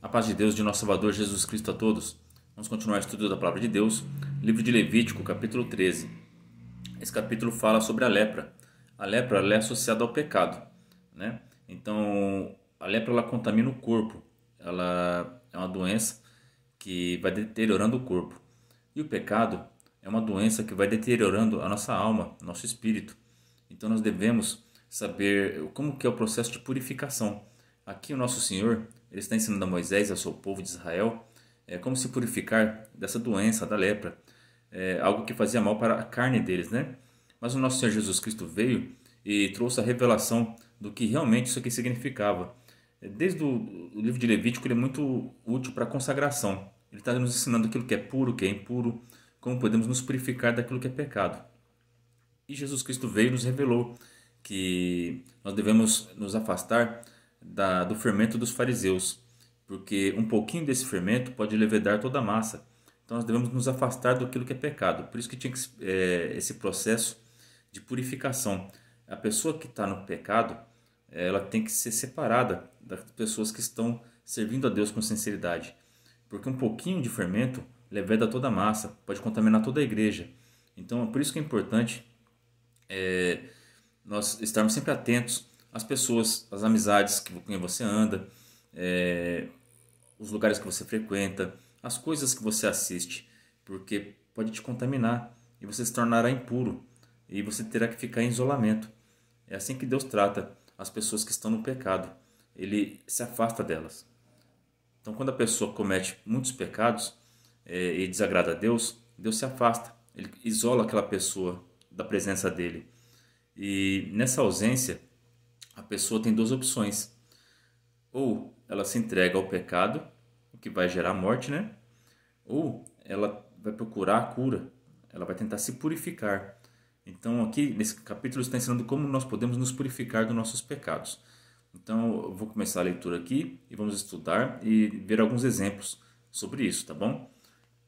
A paz de Deus, de nosso Salvador Jesus Cristo a todos. Vamos continuar o estudo da Palavra de Deus, livro de Levítico, capítulo 13. Esse capítulo fala sobre a lepra. A lepra ela é associada ao pecado, né? Então, a lepra ela contamina o corpo. Ela é uma doença que vai deteriorando o corpo. E o pecado é uma doença que vai deteriorando a nossa alma, nosso espírito. Então, nós devemos saber como que é o processo de purificação. Aqui o nosso Senhor ele está ensinando a Moisés e ao seu povo de Israel como se purificar dessa doença, da lepra, algo que fazia mal para a carne deles, né? Mas o nosso Senhor Jesus Cristo veio e trouxe a revelação do que realmente isso aqui significava. Desde o livro de Levítico ele é muito útil para a consagração. Ele está nos ensinando aquilo que é puro, o que é impuro, como podemos nos purificar daquilo que é pecado. E Jesus Cristo veio e nos revelou que nós devemos nos afastar do fermento dos fariseus, porque um pouquinho desse fermento pode levedar toda a massa. Então nós devemos nos afastar daquilo que é pecado. Por isso que tinha esse processo de purificação. A pessoa que está no pecado, ela tem que ser separada das pessoas que estão servindo a Deus com sinceridade. Porque um pouquinho de fermento leveda toda a massa, pode contaminar toda a igreja. Então, por isso que é importante nós estarmos sempre atentos às pessoas, às amizades com quem você anda, os lugares que você frequenta, as coisas que você assiste, porque pode te contaminar e você se tornará impuro e você terá que ficar em isolamento. É assim que Deus trata as pessoas que estão no pecado. Ele se afasta delas. Então, quando a pessoa comete muitos pecados e desagrada a Deus, Deus se afasta. Ele isola aquela pessoa da presença dele. E nessa ausência, a pessoa tem duas opções. Ou ela se entrega ao pecado, o que vai gerar morte, né? Ou ela vai procurar a cura, ela vai tentar se purificar. Então aqui nesse capítulo está ensinando como nós podemos nos purificar dos nossos pecados. Então eu vou começar a leitura aqui e vamos estudar e ver alguns exemplos sobre isso, tá bom?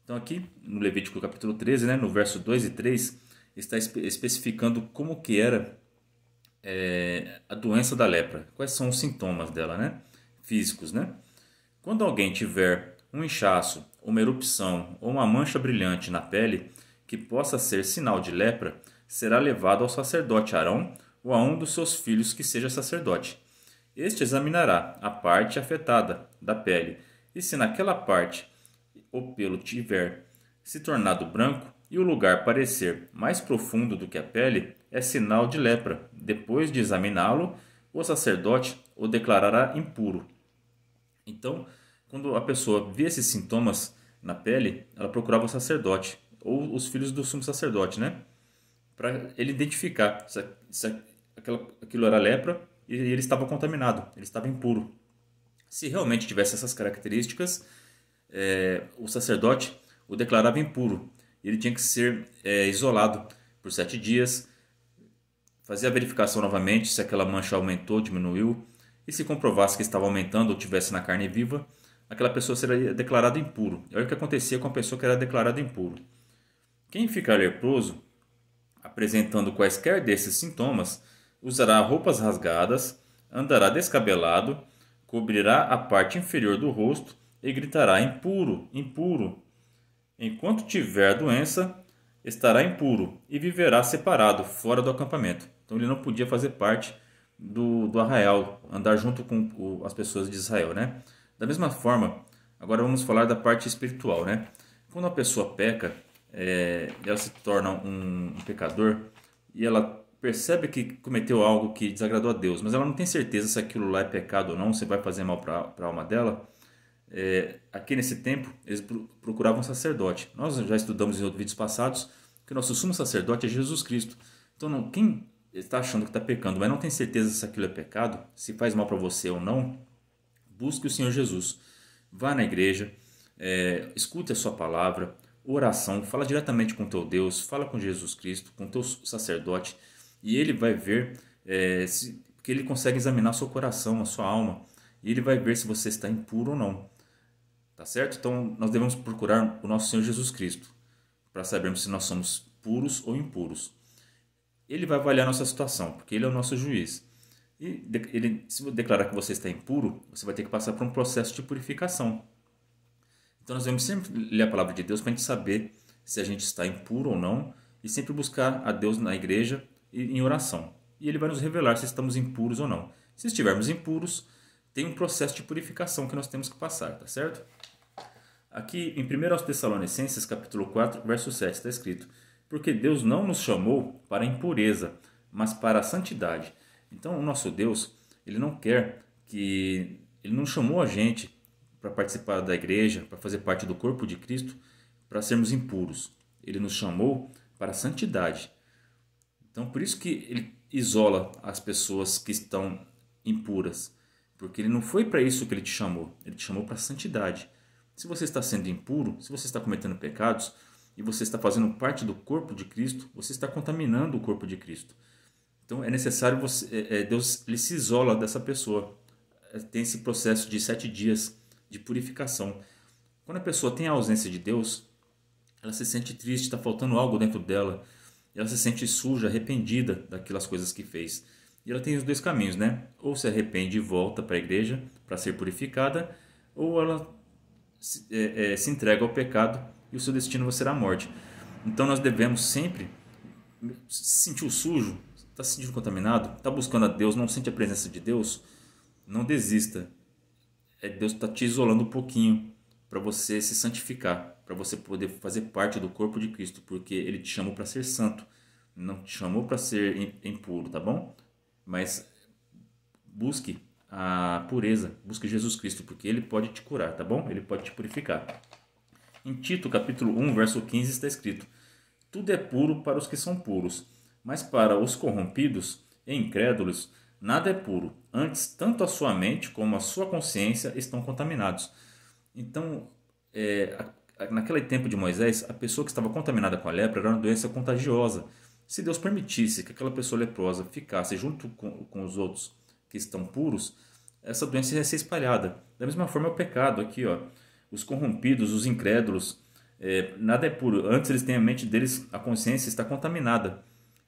Então aqui no Levítico capítulo 13, né, no verso 2 e 3, está especificando como que era a doença da lepra. Quais são os sintomas dela, né? Físicos, né? Quando alguém tiver um inchaço, uma erupção ou uma mancha brilhante na pele que possa ser sinal de lepra, será levado ao sacerdote Arão ou a um dos seus filhos que seja sacerdote. Este examinará a parte afetada da pele e se naquela parte o pelo tiver se tornado branco e o lugar parecer mais profundo do que a pele, é sinal de lepra. Depois de examiná-lo, o sacerdote o declarará impuro. Então, quando a pessoa via esses sintomas na pele, ela procurava o sacerdote, ou os filhos do sumo sacerdote, né? Para ele identificar se aquilo era lepra e ele estava contaminado, ele estava impuro. Se realmente tivesse essas características, o sacerdote o declarava impuro. Ele tinha que ser isolado por 7 dias, fazer a verificação novamente se aquela mancha aumentou, diminuiu, e se comprovasse que estava aumentando ou tivesse na carne viva, aquela pessoa seria declarada impuro. Olha o que acontecia com a pessoa que era declarada impuro. Quem ficar leproso, apresentando quaisquer desses sintomas, usará roupas rasgadas, andará descabelado, cobrirá a parte inferior do rosto e gritará: impuro, impuro. Enquanto tiver a doença, estará impuro e viverá separado, fora do acampamento. Então ele não podia fazer parte do arraial, andar junto com as pessoas de Israel, né? Da mesma forma, agora vamos falar da parte espiritual, né? Quando a pessoa peca, ela se torna um pecador e ela percebe que cometeu algo que desagradou a Deus, mas ela não tem certeza se aquilo lá é pecado ou não, se vai fazer mal para a alma dela. Aqui nesse tempo, eles procuravam um sacerdote. Nós já estudamos em outros vídeos passados que o nosso sumo sacerdote é Jesus Cristo. Então, quem está achando que está pecando, mas não tem certeza se aquilo é pecado, se faz mal para você ou não, busque o Senhor Jesus. Vá na igreja, escute a sua palavra, oração, fala diretamente com o teu Deus, fala com Jesus Cristo, com o teu sacerdote, e ele vai ver, que ele consegue examinar o seu coração, a sua alma, e ele vai ver se você está impuro ou não. Tá certo? Então, nós devemos procurar o nosso Senhor Jesus Cristo para sabermos se nós somos puros ou impuros. Ele vai avaliar nossa situação, porque ele é o nosso juiz. Se declarar que você está impuro, você vai ter que passar por um processo de purificação. Então nós devemos sempre ler a palavra de Deus para a gente saber se a gente está impuro ou não e sempre buscar a Deus na igreja e em oração. E Ele vai nos revelar se estamos impuros ou não. Se estivermos impuros, tem um processo de purificação que nós temos que passar, tá certo? Aqui em 1 Tessalonicenses, capítulo 4, verso 7, está escrito: porque Deus não nos chamou para a impureza, mas para a santidade. Então o nosso Deus, Ele não quer que... Ele não chamou a gente para participar da igreja, para fazer parte do corpo de Cristo, para sermos impuros. Ele nos chamou para a santidade. Então, por isso que ele isola as pessoas que estão impuras, porque ele não foi para isso que ele te chamou, ele te chamou para a santidade. Se você está sendo impuro, se você está cometendo pecados e você está fazendo parte do corpo de Cristo, você está contaminando o corpo de Cristo. Então, é necessário Deus ele se isola dessa pessoa. Tem esse processo de 7 dias de purificação. Quando a pessoa tem a ausência de Deus, ela se sente triste, está faltando algo dentro dela. Ela se sente suja, arrependida daquelas coisas que fez. E ela tem os dois caminhos, né? Ou se arrepende e volta para a igreja para ser purificada, ou ela se entrega ao pecado e o seu destino vai ser a morte. Então nós devemos sempre se sentir sujo, está se sentindo contaminado, está buscando a Deus, não sente a presença de Deus, não desista. Deus está te isolando um pouquinho para você se santificar, para você poder fazer parte do corpo de Cristo, porque Ele te chamou para ser santo, não te chamou para ser impuro, tá bom? Mas busque a pureza, busque Jesus Cristo, porque Ele pode te curar, tá bom? Ele pode te purificar. Em Tito, capítulo 1, verso 15, está escrito: tudo é puro para os que são puros, mas para os corrompidos e incrédulos nada é puro. Antes, tanto a sua mente como a sua consciência estão contaminados. Então, naquele tempo de Moisés, a pessoa que estava contaminada com a lepra era uma doença contagiosa. Se Deus permitisse que aquela pessoa leprosa ficasse junto com os outros que estão puros, essa doença ia ser espalhada. Da mesma forma, é o pecado aqui, ó. Os corrompidos, os incrédulos, nada é puro. Antes eles têm a mente deles, a consciência está contaminada.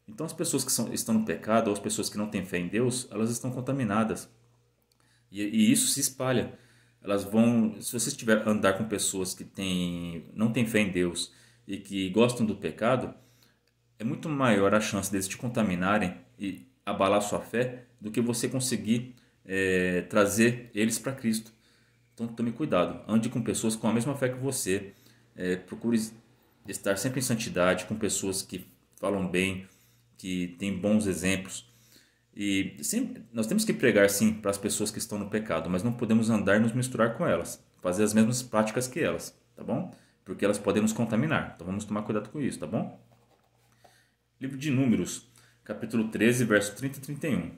Então as pessoas que estão no pecado, ou as pessoas que não têm fé em Deus, elas estão contaminadas. E isso se espalha. Elas vão, se você estiver andar com pessoas que não têm fé em Deus e que gostam do pecado, é muito maior a chance deles te contaminarem e abalar sua fé do que você conseguir trazer eles para Cristo. Então tome cuidado, ande com pessoas com a mesma fé que você, procure estar sempre em santidade, com pessoas que falam bem, que têm bons exemplos. E sempre, nós temos que pregar sim para as pessoas que estão no pecado, mas não podemos andar e nos misturar com elas, fazer as mesmas práticas que elas, tá bom? Porque elas podem nos contaminar, então vamos tomar cuidado com isso, tá bom? Livro de Números, capítulo 13, verso 30 e 31.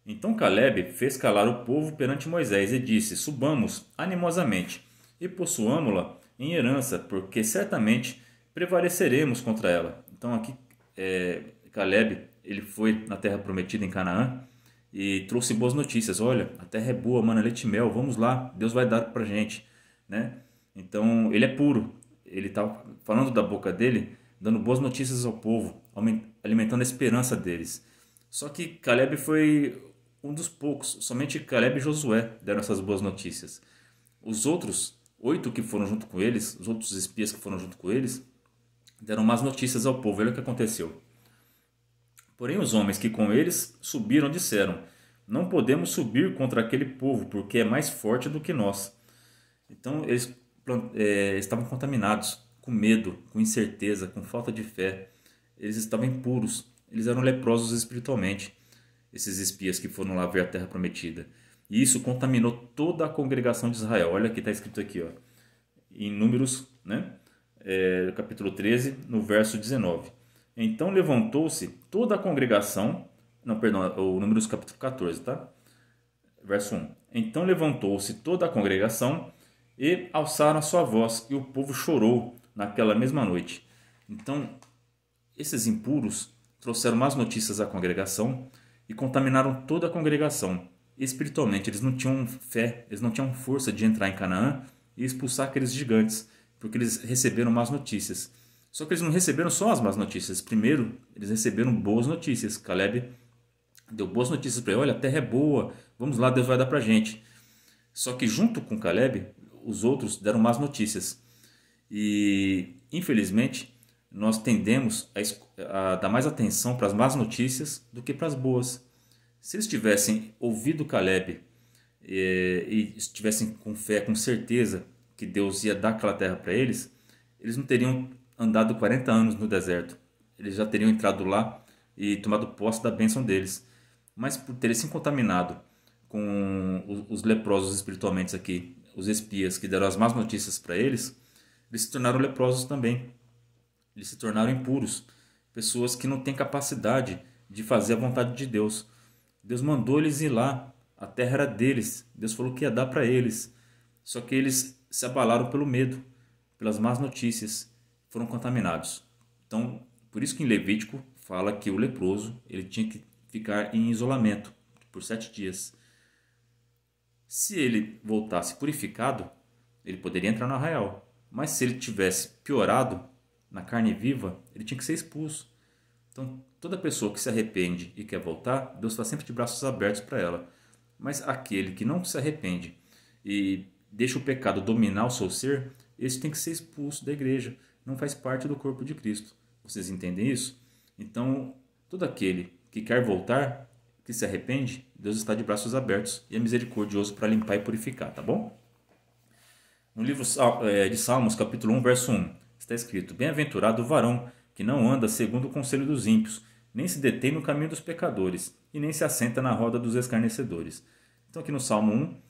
Então Caleb fez calar o povo perante Moisés e disse: subamos animosamente e possuamo-la em herança, porque certamente prevaleceremos contra ela. Então aqui Caleb, ele foi na terra prometida em Canaã e trouxe boas notícias. Olha, a terra é boa, mana, leite e mel, vamos lá, Deus vai dar pra gente, né? Então ele é puro, ele está falando da boca dele, dando boas notícias ao povo, alimentando a esperança deles. Só que Caleb foi um dos poucos, somente Caleb e Josué deram essas boas notícias. Os outros 8 que foram junto com eles, os outros espias que foram junto com eles, deram más notícias ao povo. Olha o que aconteceu. Porém os homens que com eles subiram disseram: não podemos subir contra aquele povo, porque é mais forte do que nós. Então eles estavam contaminados, com medo, com incerteza, com falta de fé. Eles estavam impuros, eles eram leprosos espiritualmente, esses espias que foram lá ver a terra prometida. E isso contaminou toda a congregação de Israel. Olha que está escrito aqui, ó, em Números, né? Capítulo 13, no verso 19. Então levantou-se toda a congregação, não, perdão, o Números capítulo 14, tá? Verso 1. Então levantou-se toda a congregação e alçaram a sua voz, e o povo chorou naquela mesma noite. Então, esses impuros trouxeram más notícias à congregação e contaminaram toda a congregação. Espiritualmente, eles não tinham fé, eles não tinham força de entrar em Canaã e expulsar aqueles gigantes, porque eles receberam más notícias. Só que eles não receberam só as más notícias. Primeiro, eles receberam boas notícias. Caleb deu boas notícias para ele, olha, a terra é boa, vamos lá, Deus vai dar para a gente. Só que junto com Caleb, os outros deram más notícias. E, infelizmente, nós tendemos a dar mais atenção para as más notícias do que para as boas. Se eles tivessem ouvido Caleb e estivessem com fé, com certeza que Deus ia dar aquela terra para eles, eles não teriam andado 40 anos no deserto. Eles já teriam entrado lá e tomado posse da bênção deles. Mas por terem se contaminado com os leprosos espiritualmente aqui, os espias que deram as más notícias para eles, eles se tornaram leprosos também. Eles se tornaram impuros. Pessoas que não têm capacidade de fazer a vontade de Deus. Deus mandou eles ir lá. A terra era deles. Deus falou que ia dar para eles. Só que eles se abalaram pelo medo, pelas más notícias. Foram contaminados. Então, por isso que em Levítico fala que o leproso ele tinha que ficar em isolamento por 7 dias. Se ele voltasse purificado, ele poderia entrar no arraial. Mas se ele tivesse piorado na carne viva, ele tinha que ser expulso. Então, toda pessoa que se arrepende e quer voltar, Deus está sempre de braços abertos para ela. Mas aquele que não se arrepende e deixa o pecado dominar o seu ser, esse tem que ser expulso da igreja. Não faz parte do corpo de Cristo. Vocês entendem isso? Então, todo aquele que quer voltar, que se arrepende, Deus está de braços abertos e é misericordioso para limpar e purificar, tá bom? No livro de Salmos, capítulo 1, verso 1, está escrito: Bem-aventurado o varão que não anda segundo o conselho dos ímpios, nem se detém no caminho dos pecadores, e nem se assenta na roda dos escarnecedores. Então aqui no Salmo 1,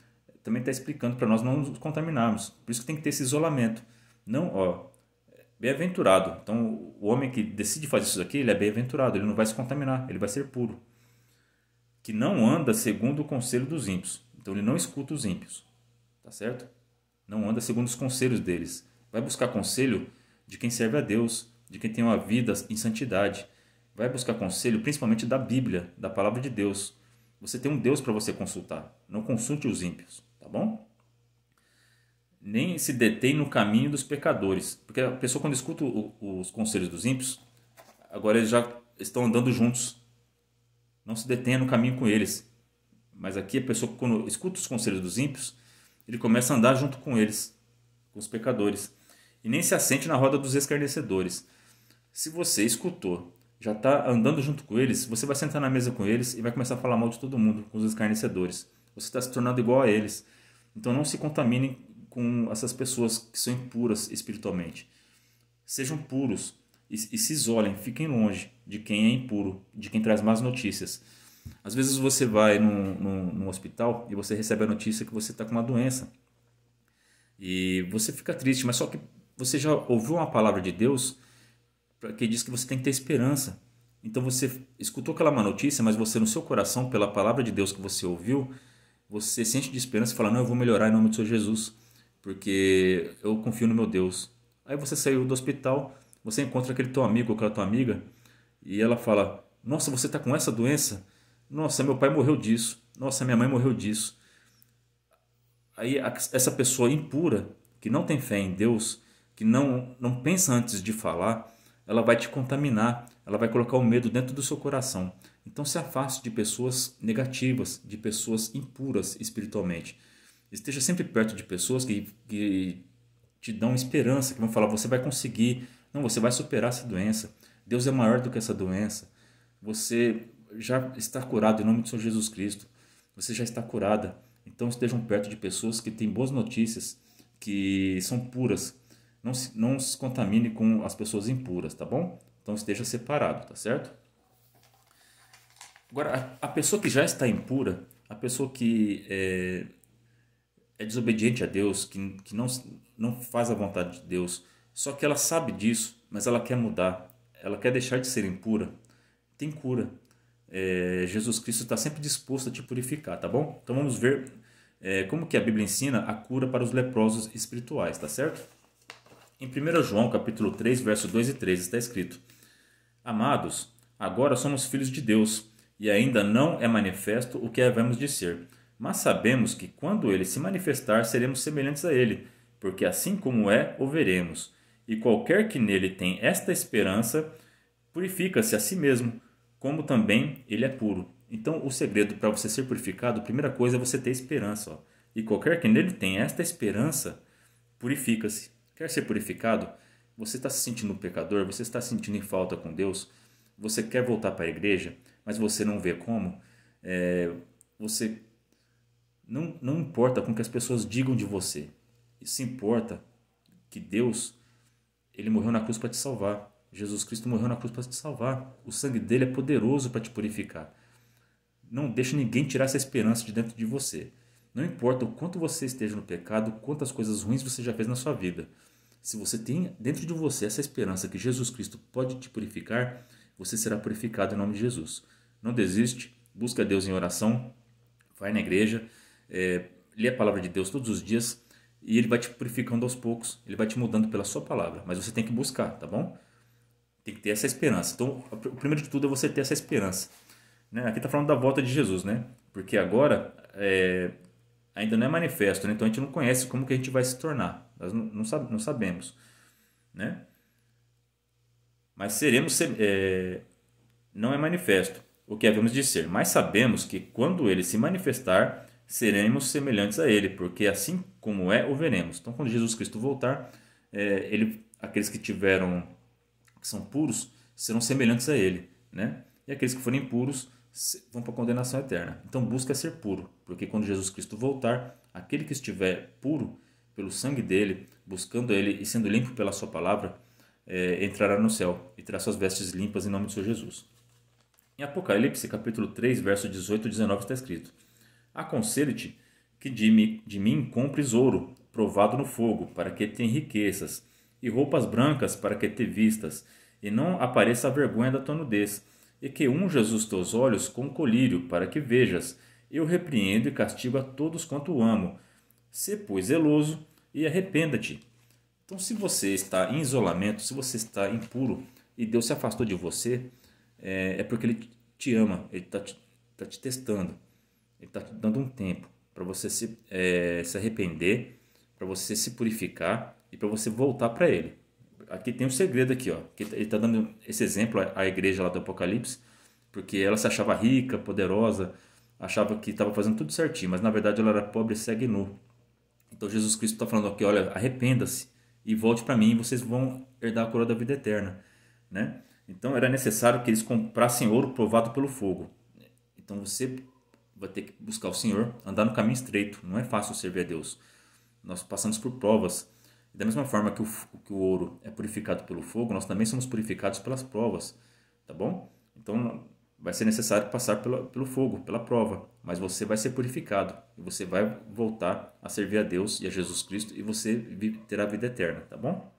também está explicando para nós não nos contaminarmos. Por isso que tem que ter esse isolamento. Não, bem-aventurado. Então o homem que decide fazer isso aqui, ele é bem-aventurado, ele não vai se contaminar, ele vai ser puro. Que não anda segundo o conselho dos ímpios. Então ele não escuta os ímpios. Tá certo? Não anda segundo os conselhos deles. Vai buscar conselho de quem serve a Deus, de quem tem uma vida em santidade. Vai buscar conselho principalmente da Bíblia, da palavra de Deus. Você tem um Deus para você consultar. Não consulte os ímpios, tá bom? Nem se detém no caminho dos pecadores. Porque a pessoa quando escuta os conselhos dos ímpios, agora eles já estão andando juntos. Não se detenha no caminho com eles. Mas aqui a pessoa quando escuta os conselhos dos ímpios, ele começa a andar junto com eles, com os pecadores. E nem se assente na roda dos escarnecedores. Se você escutou, já está andando junto com eles, você vai sentar na mesa com eles e vai começar a falar mal de todo mundo, com os escarnecedores. Você está se tornando igual a eles. Então não se contaminem com essas pessoas que são impuras espiritualmente. Sejam puros e se isolem, fiquem longe de quem é impuro, de quem traz más notícias. Às vezes você vai num hospital e você recebe a notícia que você está com uma doença. E você fica triste, mas só que você já ouviu uma palavra de Deus que diz que você tem que ter esperança. Então você escutou aquela má notícia, mas você no seu coração, pela palavra de Deus que você ouviu, você sente de esperança e fala, não, eu vou melhorar em nome do Senhor Jesus, porque eu confio no meu Deus. Aí você saiu do hospital, você encontra aquele teu amigo ou aquela tua amiga e ela fala, nossa, você está com essa doença? Nossa, meu pai morreu disso. Nossa, minha mãe morreu disso. Aí essa pessoa impura, que não tem fé em Deus, que não pensa antes de falar, ela vai te contaminar, ela vai colocar o medo dentro do seu coração. Então se afaste de pessoas negativas, de pessoas impuras espiritualmente. Esteja sempre perto de pessoas que te dão esperança, que vão falar, você vai conseguir, não, você vai superar essa doença. Deus é maior do que essa doença. Você já está curado em nome do Senhor Jesus Cristo. Você já está curada. Então estejam perto de pessoas que têm boas notícias, que são puras. Não se contamine com as pessoas impuras, tá bom? Então esteja separado, tá certo? Agora, a pessoa que já está impura, a pessoa que é desobediente a Deus, que não faz a vontade de Deus, só que ela sabe disso, mas ela quer mudar, ela quer deixar de ser impura, tem cura. Jesus Cristo está sempre disposto a te purificar, tá bom? Então vamos ver como que a Bíblia ensina a cura para os leprosos espirituais, tá certo? Em 1 João capítulo 3, verso 2 e 3 está escrito: Amados, agora somos filhos de Deus, e ainda não é manifesto o que havemos de ser. Mas sabemos que quando ele se manifestar, seremos semelhantes a ele, porque assim como é, o veremos. E qualquer que nele tem esta esperança, purifica-se a si mesmo, como também ele é puro. Então, o segredo para você ser purificado, a primeira coisa é você ter esperança. Ó. E qualquer que nele tem esta esperança, purifica-se. Quer ser purificado? Você está se sentindo um pecador? Você está se sentindo em falta com Deus? Você quer voltar para a igreja, mas você não vê como? Você não importa com o que as pessoas digam de você. Isso importa que Deus, ele morreu na cruz para te salvar. Jesus Cristo morreu na cruz para te salvar. O sangue dele é poderoso para te purificar. Não deixe ninguém tirar essa esperança de dentro de você. Não importa o quanto você esteja no pecado, quantas coisas ruins você já fez na sua vida. Se você tem dentro de você essa esperança que Jesus Cristo pode te purificar, você será purificado em nome de Jesus. Não desiste, busca a Deus em oração, vai na igreja, lê a palavra de Deus todos os dias e Ele vai te purificando aos poucos, Ele vai te mudando pela sua palavra, mas você tem que buscar, tá bom? Tem que ter essa esperança. Então, o primeiro de tudo é você ter essa esperança. Né? Aqui está falando da volta de Jesus, né? Porque agora ainda não é manifesto, né? Então a gente não conhece como que a gente vai se tornar. Nós não sabemos, né? Mas seremos, não é manifesto o que havemos de ser, mas sabemos que quando ele se manifestar, seremos semelhantes a ele, porque assim como é, o veremos. Então, quando Jesus Cristo voltar, aqueles que são puros, serão semelhantes a ele, né? E aqueles que forem impuros vão para a condenação eterna. Então, busca ser puro, porque quando Jesus Cristo voltar, aquele que estiver puro pelo sangue dele, buscando ele e sendo limpo pela sua palavra, entrará no céu e terá suas vestes limpas em nome do Senhor Jesus. Em Apocalipse, capítulo 3, verso 18 e 19, está escrito: Aconselho-te que de mim compres ouro, provado no fogo, para que te enriqueças, e roupas brancas, para que te vistas, e não apareça a vergonha da tua nudez, e que unjas os teus olhos com colírio, para que vejas. Eu repreendo e castigo a todos quanto amo. Sê, pois, zeloso e arrependa-te. Então, se você está em isolamento, se você está impuro e Deus se afastou de você, é porque Ele te ama, Ele está te testando, Ele está te dando um tempo para você se arrepender, para você se purificar e para você voltar para Ele. Aqui tem um segredo aqui, ó, que Ele está dando esse exemplo à igreja lá do Apocalipse, porque ela se achava rica, poderosa, achava que estava fazendo tudo certinho, mas na verdade ela era pobre, cega e nu. Então Jesus Cristo está falando aqui, olha, arrependa-se e volte para mim e vocês vão herdar a coroa da vida eterna, né? Então era necessário que eles comprassem ouro provado pelo fogo. Então você vai ter que buscar o Senhor, andar no caminho estreito. Não é fácil servir a Deus. Nós passamos por provas. E da mesma forma que o ouro é purificado pelo fogo, nós também somos purificados pelas provas, tá bom? Então vai ser necessário passar pelo fogo, pela prova, mas você vai ser purificado e você vai voltar a servir a Deus e a Jesus Cristo e você terá vida eterna, tá bom?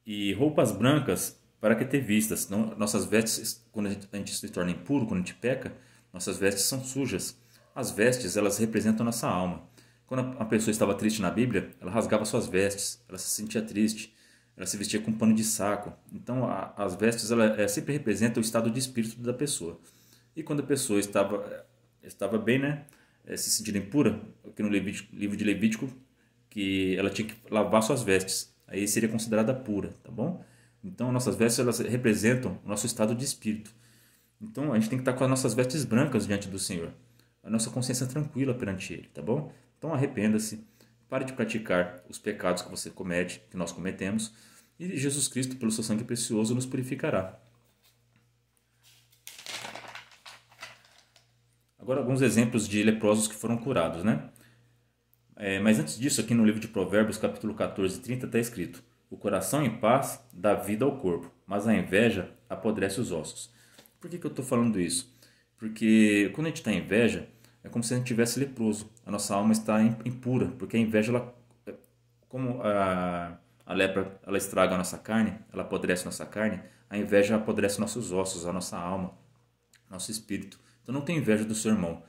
E roupas brancas para que te vistas. Não, nossas vestes, quando a gente se torna impuro, quando a gente peca, nossas vestes são sujas. As vestes, elas representam a nossa alma. Quando a pessoa estava triste na Bíblia, ela rasgava suas vestes, ela se sentia triste, ela se vestia com um pano de saco. Então, as vestes sempre representam o estado de espírito da pessoa. E quando a pessoa estava bem, né, se sentindo impura, aqui no livro de Levítico, que ela tinha que lavar suas vestes. Aí seria considerada pura, tá bom? Então, nossas vestes elas representam o nosso estado de espírito. Então, a gente tem que estar com as nossas vestes brancas diante do Senhor. A nossa consciência tranquila perante Ele, tá bom? Então, arrependa-se, pare de praticar os pecados que você comete, que nós cometemos, e Jesus Cristo, pelo seu sangue precioso, nos purificará. Agora, alguns exemplos de leprosos que foram curados, né? Mas antes disso, aqui no livro de Provérbios, capítulo 14, 30, está escrito: O coração em paz dá vida ao corpo, mas a inveja apodrece os ossos. Por que eu estou falando isso? Porque quando a gente está em inveja, é como se a gente estivesse leproso. A nossa alma está impura, porque a inveja, como a lepra ela estraga a nossa carne, ela apodrece a nossa carne, a inveja apodrece nossos ossos, a nossa alma, nosso espírito. Então não tem inveja do seu irmão.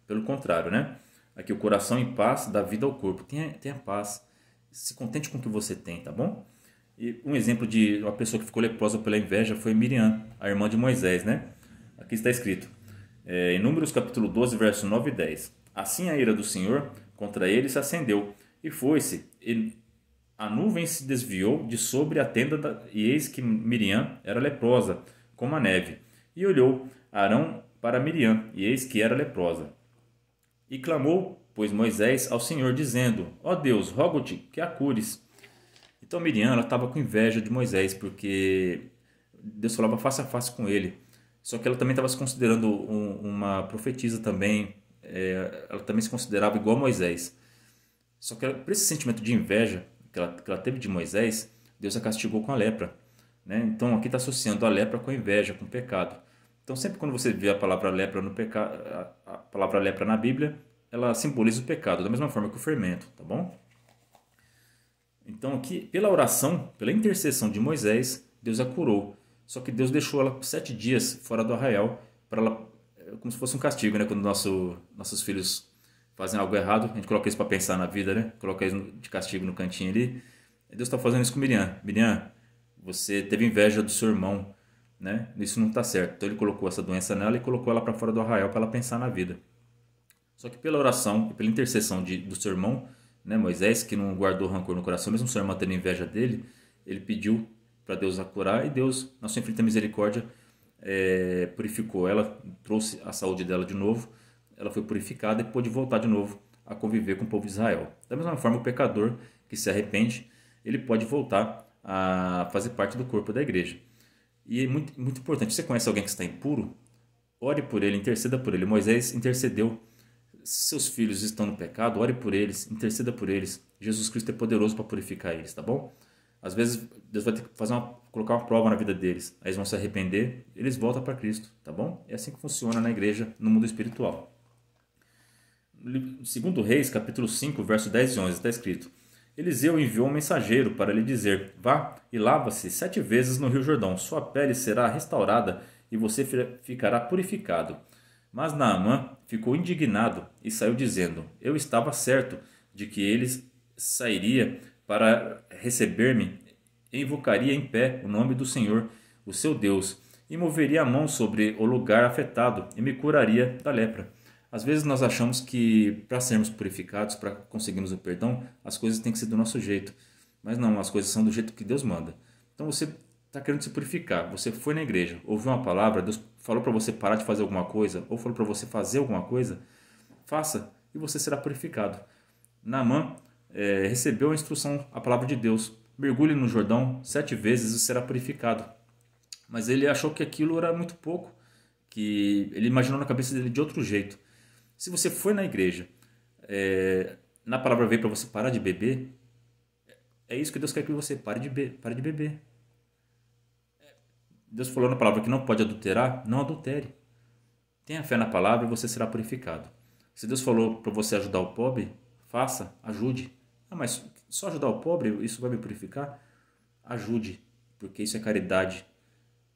Pelo contrário, né? Aqui o coração em paz dá vida ao corpo. Tenha paz. Se contente com o que você tem, tá bom? E um exemplo de uma pessoa que ficou leprosa pela inveja foi Miriam, a irmã de Moisés, né? Aqui está escrito, em Números capítulo 12, verso 9 e 10. Assim a ira do Senhor contra ele se acendeu, e foi-se, e a nuvem se desviou de sobre a tenda, e eis que Miriam era leprosa, como a neve. E olhou, Arão para Miriam, e eis que era leprosa. E clamou, pois, Moisés ao Senhor, dizendo: Ó Deus, rogo-te que a cures. Então Miriam, ela estava com inveja de Moisés, porque Deus falava face a face com ele. Só que ela também estava se considerando uma profetisa também. Ela também se considerava igual a Moisés. Só que por esse sentimento de inveja que ela teve de Moisés, Deus a castigou com a lepra, né? Então aqui está associando a lepra com a inveja, com o pecado. Então sempre quando você vê a palavra lepra no pecado, a palavra lepra na Bíblia, ela simboliza o pecado, da mesma forma que o fermento, tá bom? Então aqui, pela oração, pela intercessão de Moisés, Deus a curou. Só que Deus deixou ela 7 dias fora do arraial, para ela, como se fosse um castigo, né? Quando nossos filhos fazem algo errado, a gente coloca isso para pensar na vida, né? Coloca isso de castigo no cantinho ali. E Deus está fazendo isso com Miriam. Miriam, você teve inveja do seu irmão, né? Isso não está certo. Então ele colocou essa doença nela e colocou ela para fora do arraial para ela pensar na vida. Só que pela oração e pela intercessão do seu irmão, né, Moisés, que não guardou rancor no coração, mesmo seu irmão tendo inveja dele, ele pediu para Deus a curar e Deus, na sua infinita misericórdia, purificou ela, trouxe a saúde dela de novo, ela foi purificada e pôde voltar de novo a conviver com o povo de Israel. Da mesma forma, o pecador que se arrepende, ele pode voltar a fazer parte do corpo da igreja. E é muito, muito importante, você conhece alguém que está impuro? Ore por ele, interceda por ele. Moisés intercedeu. Se seus filhos estão no pecado, ore por eles, interceda por eles. Jesus Cristo é poderoso para purificar eles, tá bom? Às vezes Deus vai ter que colocar uma prova na vida deles. Aí eles vão se arrepender, eles voltam para Cristo, tá bom? É assim que funciona na igreja, no mundo espiritual. Segundo Reis, capítulo 5, verso 10 e 11, está escrito: Eliseu enviou um mensageiro para lhe dizer: Vá e lava-se 7 vezes no rio Jordão, sua pele será restaurada e você ficará purificado. Mas Naamã ficou indignado e saiu dizendo: Eu estava certo de que ele sairia para receber-me e invocaria em pé o nome do Senhor, o seu Deus, e moveria a mão sobre o lugar afetado e me curaria da lepra. Às vezes nós achamos que para sermos purificados, para conseguirmos o perdão, as coisas têm que ser do nosso jeito. Mas não, as coisas são do jeito que Deus manda. Então você está querendo se purificar, você foi na igreja, ouviu uma palavra, Deus falou para você parar de fazer alguma coisa, ou falou para você fazer alguma coisa, faça e você será purificado. Naamã recebeu a instrução, a palavra de Deus: mergulhe no Jordão 7 vezes e será purificado. Mas ele achou que aquilo era muito pouco, que ele imaginou na cabeça dele de outro jeito. Se você foi na igreja, na palavra veio para você parar de beber, é isso que Deus quer que você pare de beber. Deus falou na palavra que não pode adulterar, não adultere. Tenha fé na palavra e você será purificado. Se Deus falou para você ajudar o pobre, faça, ajude. Ah, mas só ajudar o pobre, isso vai me purificar? Ajude, porque isso é caridade.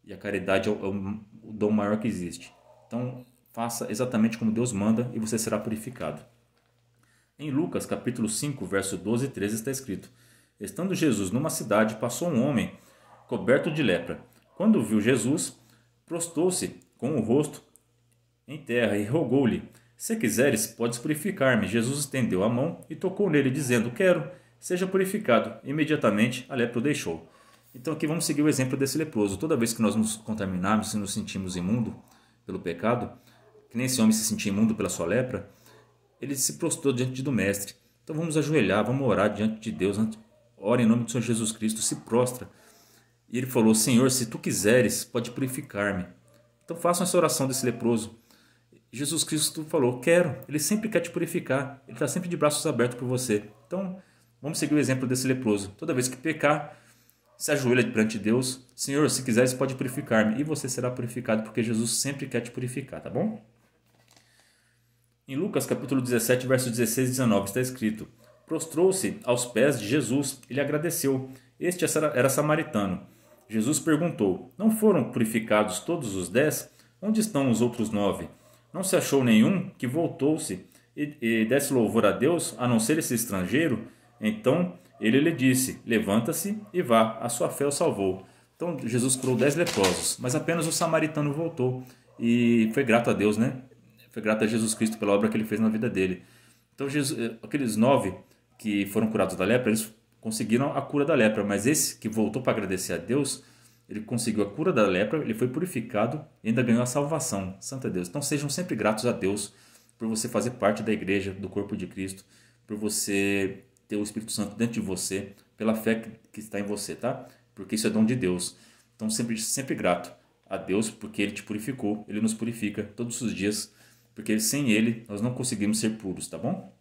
E a caridade é o dom maior que existe. Então, faça exatamente como Deus manda e você será purificado. Em Lucas, capítulo 5, verso 12 e 13 está escrito: Estando Jesus numa cidade, passou um homem coberto de lepra. Quando viu Jesus, prostrou-se com o rosto em terra e rogou-lhe: Se quiseres, podes purificar-me. Jesus estendeu a mão e tocou nele, dizendo: Quero, seja purificado. Imediatamente a lepra o deixou. Então aqui vamos seguir o exemplo desse leproso. Toda vez que nós nos contaminarmos e nos sentimos imundo pelo pecado, que nem esse homem se sentia imundo pela sua lepra, ele se prostrou diante do Mestre. Então vamos ajoelhar, vamos orar diante de Deus. Ora em nome do Senhor Jesus Cristo, se prostra. E ele falou: Senhor, se tu quiseres, pode purificar-me. Então façam essa oração desse leproso. Jesus Cristo falou: Quero. Ele sempre quer te purificar. Ele está sempre de braços abertos por você. Então vamos seguir o exemplo desse leproso. Toda vez que pecar, se ajoelha perante Deus: Senhor, se quiseres, pode purificar-me. E você será purificado, porque Jesus sempre quer te purificar, tá bom? Em Lucas capítulo 17, versos 16 e 19 está escrito: Prostrou-se aos pés de Jesus e lhe agradeceu. Este era samaritano. Jesus perguntou: Não foram purificados todos os 10? Onde estão os outros 9? Não se achou nenhum que voltou-se e desse louvor a Deus, a não ser esse estrangeiro? Então ele lhe disse: Levanta-se e vá, a sua fé o salvou. Então Jesus curou 10 leprosos, mas apenas o samaritano voltou e foi grato a Deus, né? Foi grato a Jesus Cristo pela obra que ele fez na vida dele. Então aqueles 9 que foram curados da lepra, eles conseguiram a cura da lepra, mas esse que voltou para agradecer a Deus, ele conseguiu a cura da lepra, ele foi purificado e ainda ganhou a salvação. Santo é Deus. Então sejam sempre gratos a Deus por você fazer parte da igreja, do corpo de Cristo, por você ter o Espírito Santo dentro de você, pela fé que está em você, tá? Porque isso é dom de Deus. Então sempre grato a Deus porque Ele te purificou, Ele nos purifica todos os dias, porque sem Ele nós não conseguimos ser puros, tá bom?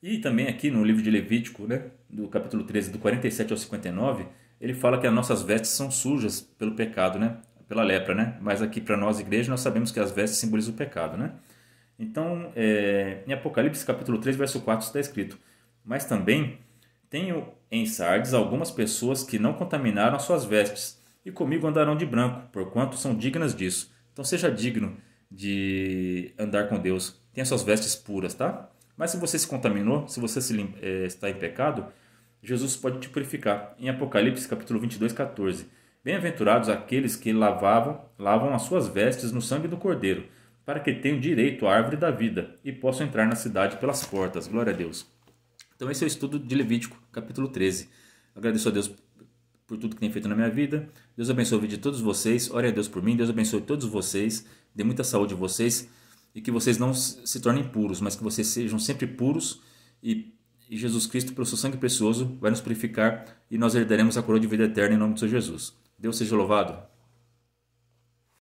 E também aqui no livro de Levítico, né, do capítulo 13, do 47 ao 59, ele fala que as nossas vestes são sujas pelo pecado, né, pela lepra, né? Mas aqui para nós, igreja, nós sabemos que as vestes simbolizam o pecado, né? Então, em Apocalipse capítulo 3, verso 4 está escrito: mas também tenho em Sardes algumas pessoas que não contaminaram as suas vestes, e comigo andarão de branco, porquanto são dignas disso. Então seja digno de andar com Deus. Tenha suas vestes puras, tá? Mas se você se contaminou, se você está em pecado, Jesus pode te purificar. Em Apocalipse capítulo 22, 14. Bem-aventurados aqueles que lavam as suas vestes no sangue do Cordeiro, para que tenham direito à árvore da vida e possam entrar na cidade pelas portas. Glória a Deus. Então esse é o estudo de Levítico, capítulo 13. Agradeço a Deus por tudo que tem feito na minha vida. Deus abençoe a vida de todos vocês. Ore a Deus por mim. Deus abençoe todos vocês. Dê muita saúde a vocês. E que vocês não se tornem puros, mas que vocês sejam sempre puros. E Jesus Cristo, pelo seu sangue precioso, vai nos purificar. E nós herdaremos a coroa de vida eterna em nome de Senhor Jesus. Deus seja louvado.